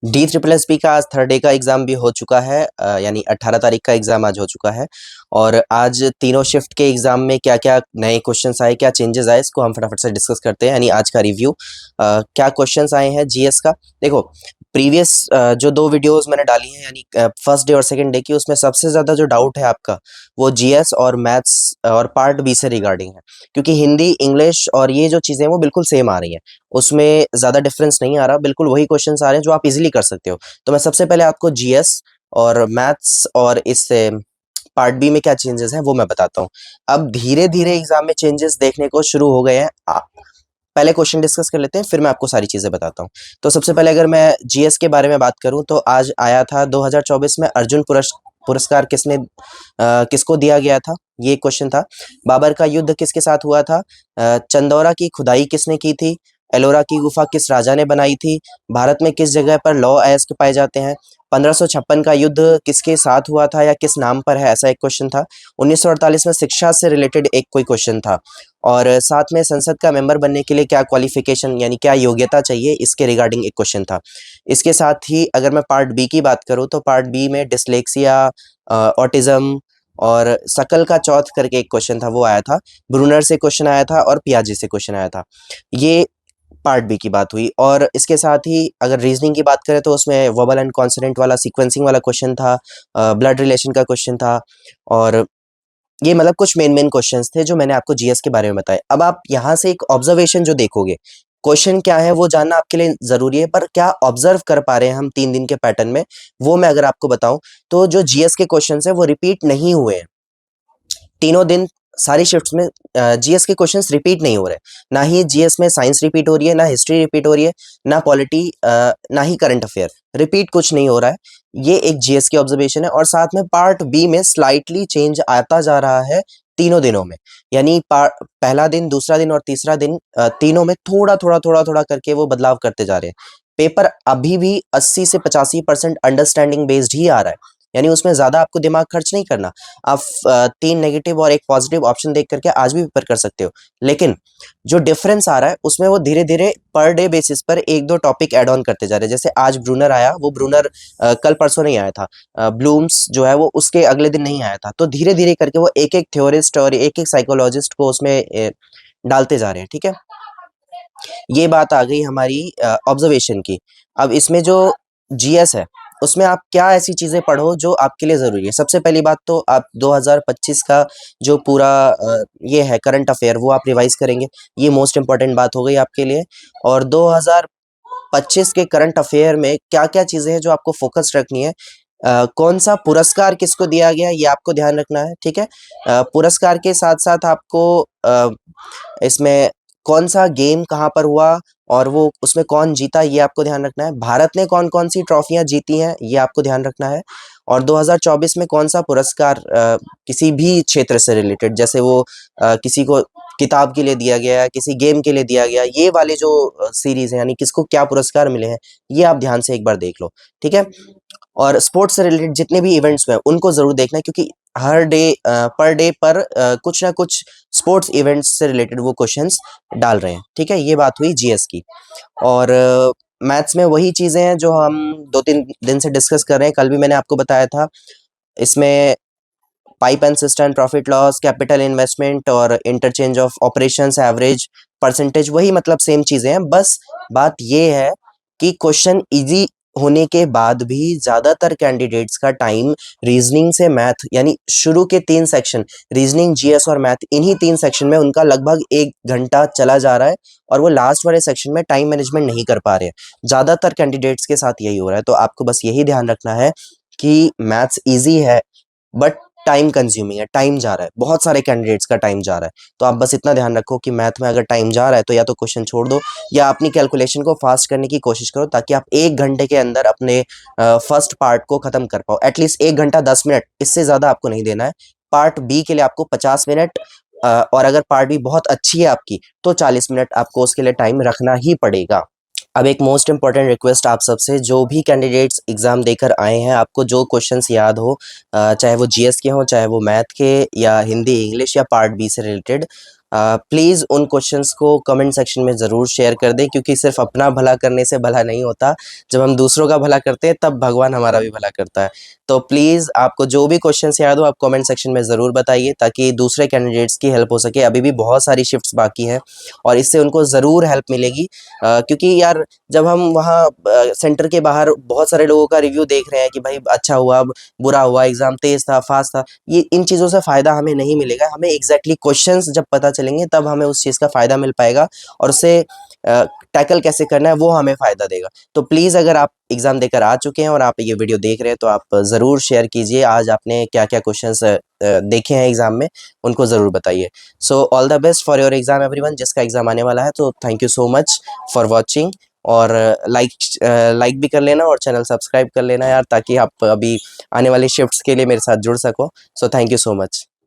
D SSS का आज third day का एग्ज़ाम भी हो चुका है, यानी 18 तारीख का एग्ज़ाम आज हो चुका है। और आज तीनों शिफ्ट के एग्ज़ाम में क्या-क्या नए क्वेश्चन्स आए, क्या चेंजेस आए, इसको हम फटाफट से डिस्कस करते हैं, यानी आज का रिव्यू। क्या क्वेश्चन्स आए हैं जीएस का। देखो, प्रीवियस जो 2 वीडियोज़ मैंने डाली हैं, यानी फर्स्ट डे और सेकंड डे की, उसमें सबसे ज़्यादा जो डाउट है आपका, वो जीएस और मैथ्स और पार्ट बी से रिगार्डिंग है। क्योंकि हिंदी, इंग्लिश और ये जो चीज़ें हैं वो बिल्कुल सेम आ रही हैं। उसमें ज़्यादा डिफरेंस नहीं आ रहा, बिल्कुल वही क्वेश्चंस आ रहे हैं जो आप इज़िली कर सकते हो। तो मैं सबसे पहले आपको जीएस और मैथ्स और इस पार्ट बी में क्या चेंजेस हैं वो मैं बताता हूँ। अब धीरे-धीरे एग्ज़ाम में चेंजेस देखने को शुरू हो गए हैं। पहले क्वेश्चन डिस्कस कर लेते हैं, फिर मैं आपको सारी चीज़ें बताता हूँ। तो सबसे पहले अगर मैं जीएस के बारे में बात करूँ, तो आज आया था 2024 में अर्जुन पुरस्कार किसको दिया गया था? ये क्वेश्चन था। बाबर का युद्ध किसके साथ हुआ था? चंदौरा की खुदाई किसने की थी? एलोरा की गुफा किस राजा ने बनाई थी? भारत में किस जगह पर लौह अयस्क पाए जाते हैं? 1556 का युद्ध किसके साथ हुआ था या किस नाम पर है? ऐसा एक क्वेश्चन था। 1948 में शिक्षा से रिलेटेड एक कोई क्वेश्चन था। और साथ में संसद का मेंबर बनने के लिए क्या क्वालिफिकेशन, यानी क्या योग्यता चाहिए, इसके रिगार्डिंग एक क्वेश्चन था। इसके साथ ही अगर मैं पार्ट बी की बात करूँ, तो पार्ट बी में डिस्लेक्सिया, ऑटिज्म और शकल का चौथ करके एक क्वेश्चन था, वो आया था। ब्रूनर से क्वेश्चन आया था और पियाजे से क्वेश्चन आया था। ये पार्ट बी की बात हुई। और इसके साथ ही अगर रीजनिंग की बात करें, तो उसमें वोवेल एंड कॉन्सोनेंट वाला सीक्वेंसिंग वाला क्वेश्चन था, ब्लड रिलेशन का क्वेश्चन था। और ये मतलब कुछ मेन क्वेश्चंस थे जो मैंने आपको जीएस के बारे में बताए। अब आप यहाँ से एक ऑब्जर्वेशन जो देखोगे, क्वेश्चन क्या है वो जानना आपके लिए ज़रूरी है, पर क्या ऑब्जर्व कर पा रहे हैं हम 3 दिन के पैटर्न में, वो मैं अगर आपको बताऊँ, तो जो जीएस के क्वेश्चंस हैं वो रिपीट नहीं हुए हैं। तीनों दिन सारी शिफ्ट्स में जीएस के क्वेश्चंस रिपीट नहीं हो रहे। ना ही जीएस में साइंस रिपीट हो रही है, ना हिस्ट्री रिपीट हो रही है, ना पॉलिटी, ना ही करंट अफेयर। रिपीट कुछ नहीं हो रहा है। ये एक जीएस की ऑब्जर्वेशन है। और साथ में पार्ट बी में स्लाइटली चेंज आता जा रहा है तीनों दिनों में। यानी पहला दिन, दूसरा दिन और तीसरा दिन, तीनों में थोड़ा-थोड़ा करके वो बदलाव करते जा रहे हैं। पेपर अभी भी 80 से 85% अंडरस्टैंडिंग बेस्ड ही आ रहा है। यानी उसमें ज़्यादा आपको दिमाग खर्च नहीं करना। आप 3 नेगेटिव और 1 पॉजिटिव ऑप्शन देख करके आज भी पेपर कर सकते हो। लेकिन जो डिफरेंस आ रहा है उसमें वो धीरे-धीरे पर डे बेसिस पर 1-2 टॉपिक ऐड ऑन करते जा रहे हैं। जैसे आज ब्रूनर आया, वो ब्रूनर कल परसों नहीं आया था। ब्लूम्स जो है वो उसके अगले दिन नहीं आया था। तो धीरे-धीरे करके वो एक-एक थ्योरिस्ट और एक-एक साइकोलॉजिस्ट को उसमें डालते जा रहे हैं, ठीक है? ये बात आ गई हमारी ऑब्जर्वेशन की। अब इसमें जो जीएस है, उसमें आप क्या ऐसी चीज़ें पढ़ो जो आपके लिए ज़रूरी है। सबसे पहली बात तो आप 2025 का जो पूरा ये है करंट अफेयर, वो आप रिवाइज़ करेंगे। ये मोस्ट इम्पोर्टेंट बात हो गई आपके लिए। और 2025 के करंट अफेयर में क्या-क्या चीज़ें हैं जो आपको फ़ोकस रखनी है। कौन-सा पुरस्कार किसको दिया गया, ये आपको ध्यान रखना है, ठीक है? पुरस्कार के साथ-साथ आपको इसमें कौन-सा गेम कहाँ पर हुआ और वो उसमें कौन जीता, ये आपको ध्यान रखना है। भारत ने कौन-कौन सी ट्रॉफियाँ जीती हैं, ये आपको ध्यान रखना है। और 2024 में कौन-सा पुरस्कार किसी भी क्षेत्र से रिलेटेड, जैसे वो किसी को किताब के लिए दिया गया है, किसी गेम के लिए दिया गया, ये वाले जो सीरीज़ हैं, यानी किसको क्या पुरस्कार मिले हैं, ये आप ध्यान से एक बार देख लो, ठीक है? और स्पोर्ट्स से रिलेटेड जितने भी इवेंट्स हुए हैं, उनको ज़रूर देखना है, क्योंकि हर डे पर डे पर कुछ ना कुछ स्पोर्ट्स इवेंट्स से रिलेटेड वो क्वेश्चंस डाल रहे हैं, ठीक है? ये बात हुई जीएस की। और मैथ्स में वही चीज़ें हैं जो हम 2-3 दिन से डिस्कस कर रहे हैं। कल भी मैंने आपको बताया था। इसमें pipe and system, profit loss, capital investment और interchange of operations, average, percentage, वही मतलब सेम चीज़ें हैं। बस बात ये है कि क्वेश्चन ईज़ी होने के बाद भी ज़्यादातर कैंडिडेट्स का टाइम रीज़निंग से मैथ, यानी शुरू के 3 सेक्शन रीज़निंग, जीएस और मैथ, इन्हीं 3 सेक्शन में उनका लगभग 1 घंटा चला जा रहा है और वो लास्ट वाले सेक्शन में टाइम मैनेजमेंट नहीं कर पा रहे हैं। ज़्यादातर कैंडिडेट्स के साथ यही हो रहा है। तो आपको बस यही ध्यान रखना है कि मैथ्स ईज़ी है, बट टाइम कंज्यूमिंग है, टाइम जा रहा है, बहुत सारे कैंडिडेट्स का टाइम जा रहा है। तो आप बस इतना ध्यान रखो कि मैथ में अगर टाइम जा रहा है तो या तो क्वेश्चन छोड़ दो या अपनी कैलकुलेशन को फास्ट करने की कोशिश करो, ताकि आप 1 घंटे के अंदर अपने फर्स्ट पार्ट को खत्म कर पाओ। एटलीस्ट 1 घंटा 10 मिनट, इससे ज़्यादा आपको नहीं देना है। पार्ट बी के लिए आपको 50 मिनट, और अगर पार्ट बी बहुत अच्छी है आपकी, तो 40 मिनट आपको उसके लिए टाइम रखना ही पड़ेगा। अब एक मोस्ट इम्पॉर्टेंट रिक्वेस्ट आप सबसे, जो भी कैंडिडेट्स एग्ज़ाम देकर आए हैं, आपको जो क्वेश्चंस याद हो, चाहे वो जीएस के हों, चाहे वो मैथ के या हिंदी, इंग्लिश या पार्ट बी से रिलेटेड, प्लीज़ उन क्वेश्चंस को कमेंट सेक्शन में ज़रूर शेयर कर दें, क्योंकि सिर्फ अपना भला करने से भला नहीं होता, जब हम दूसरों का भला करते हैं तब भगवान हमारा भी भला करता है। तो प्लीज़ आपको जो भी क्वेश्चंस याद हो आप कमेंट सेक्शन में ज़रूर बताइए, ताकि दूसरे कैंडिडेट्स की हेल्प हो सके। अभी भी बहुत सारी शिफ्ट्स बाकी हैं और इससे उनको ज़रूर हेल्प मिलेगी, क्योंकि यार जब हम वहाँ सेंटर के बाहर बहुत सारे लोगों का रिव्यू देख रहे हैं कि भाई अच्छा हुआ, बुरा हुआ, एग्ज़ाम तेज़ था, फ़ास्ट था, ये इन चीज़ों से फ़ायदा हमें नहीं मिलेगा। हमें एग्ज़ैक्टली क्वेश्चंस जब पता चलेंगे तब हमें उस चीज़ का फ़ायदा मिल पाएगा और उसे टैकल कैसे करना है वो हमें फ़ायदा देगा। तो प्लीज़ अगर आप एग्ज़ाम देकर आ चुके हैं और आप ये वीडियो देख रहे हैं तो आप ज़रूर शेयर कीजिए आज आपने क्या-क्या क्वेश्चंस देखे हैं एग्ज़ाम में, उनको ज़रूर बताइए। So all the best for your exam everyone, जिसका एग्ज़ाम आने वाला है। तो thank you so much for watching और लाइक भी कर लेना और चैनल सब्सक्राइब कर लेना यार, ताकि आप अभी आने वाली शिफ्ट्स के लिए मेरे साथ जुड़ सको। So thank you so much.